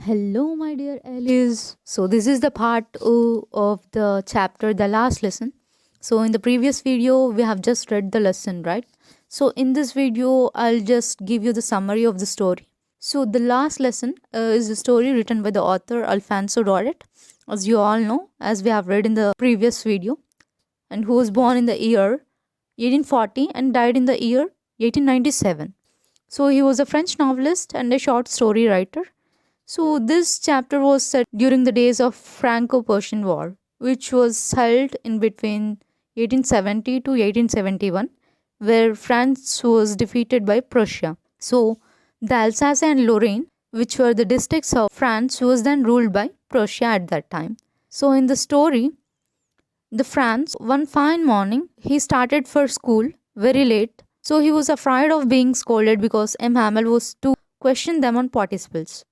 Hello, my dear Alice. So, this is the part of the chapter, the last lesson. So, in the previous video, we have just read the lesson, right? So, in this video, I'll just give you the summary of the story. So, the last lesson is a story written by the author Alfonso Dorrit, as you all know, as we have read in the previous video, and who was born in the year 1840 and died in the year 1897. So, he was a French novelist and a short story writer. So, this chapter was set during the days of Franco-Persian War, which was held in between 1870 to 1871, where France was defeated by Prussia. So, the Alsace and Lorraine, which were the districts of France, was then ruled by Prussia at that time. So, in the story, the France, one fine morning, he started for school very late. So, he was afraid of being scolded because M. Hamel was to question them on participles,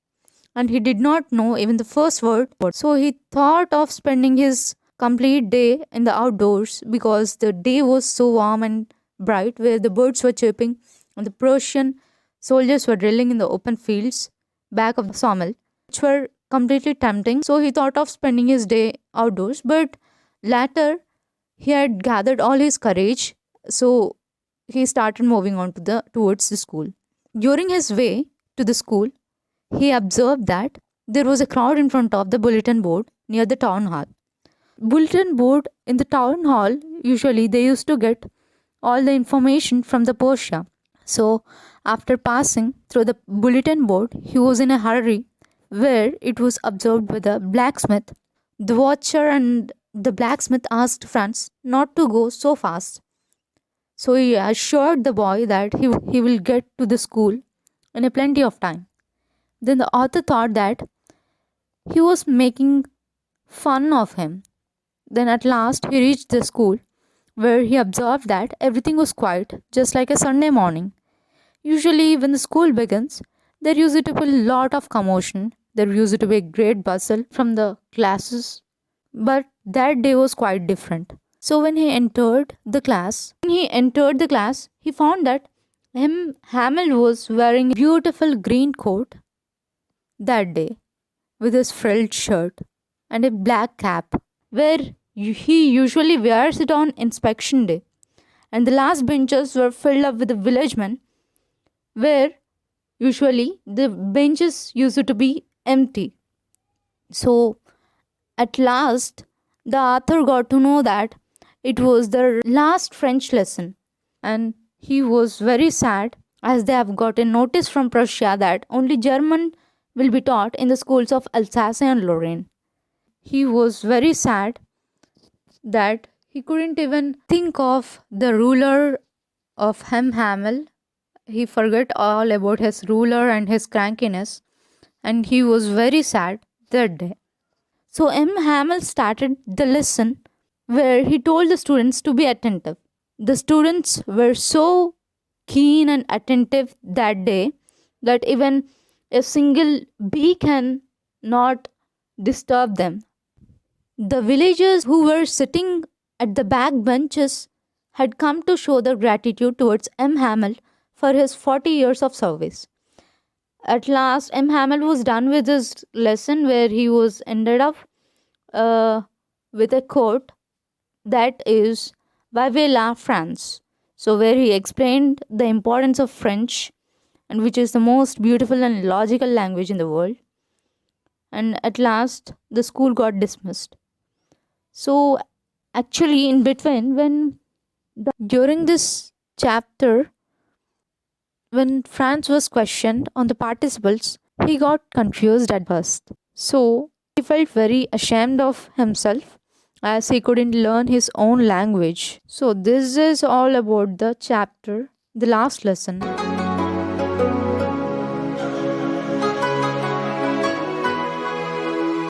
and he did not know even the first word. So he thought of spending his complete day in the outdoors because the day was so warm and bright, where the birds were chirping and the Persian soldiers were drilling in the open fields back of the sawmill, which were completely tempting. So he thought of spending his day outdoors, but later he had gathered all his courage. So he started moving on towards the school. During his way to the school, he observed that there was a crowd in front of the bulletin board near the town hall. Bulletin board in the town hall, usually they used to get all the information from the Persia. So, after passing through the bulletin board, he was in a hurry, where it was observed by the blacksmith. The watcher and the blacksmith asked Franz not to go so fast. So, he assured the boy that he will get to the school in a plenty of time. Then the author thought that he was making fun of him. Then at last he reached the school, where he observed that everything was quiet, just like a Sunday morning. Usually, when the school begins, there used to be a lot of commotion. There used to be a great bustle from the classes. But that day was quite different. So when he entered the class, he found that Hamel was wearing a beautiful green coat that day, with his frilled shirt and a black cap, where he usually wears it on inspection day. And the last benches were filled up with the villagemen, where usually the benches used to be empty. So at last, the author got to know that it was the last French lesson, and he was very sad, as they have got a notice from Prussia that only German will be taught in the schools of Alsace and Lorraine. He was very sad that he couldn't even think of the ruler of Hamel. He forgot all about his ruler and his crankiness, and he was very sad that day. So M. Hamel started the lesson, where he told the students to be attentive. The students were so keen and attentive that day that even a single bee can not disturb them. The villagers who were sitting at the back benches had come to show their gratitude towards M. Hamel for his 40 years of service. At last, M. Hamel was done with his lesson, where he was ended up with a quote that is Vive la France. So, where he explained the importance of French, and which is the most beautiful and logical language in the world. And at last, the school got dismissed. So, actually, in between, during this chapter, when Franz was questioned on the participles, he got confused at first. So, he felt very ashamed of himself, as he couldn't learn his own language. So, this is all about the chapter, the last lesson.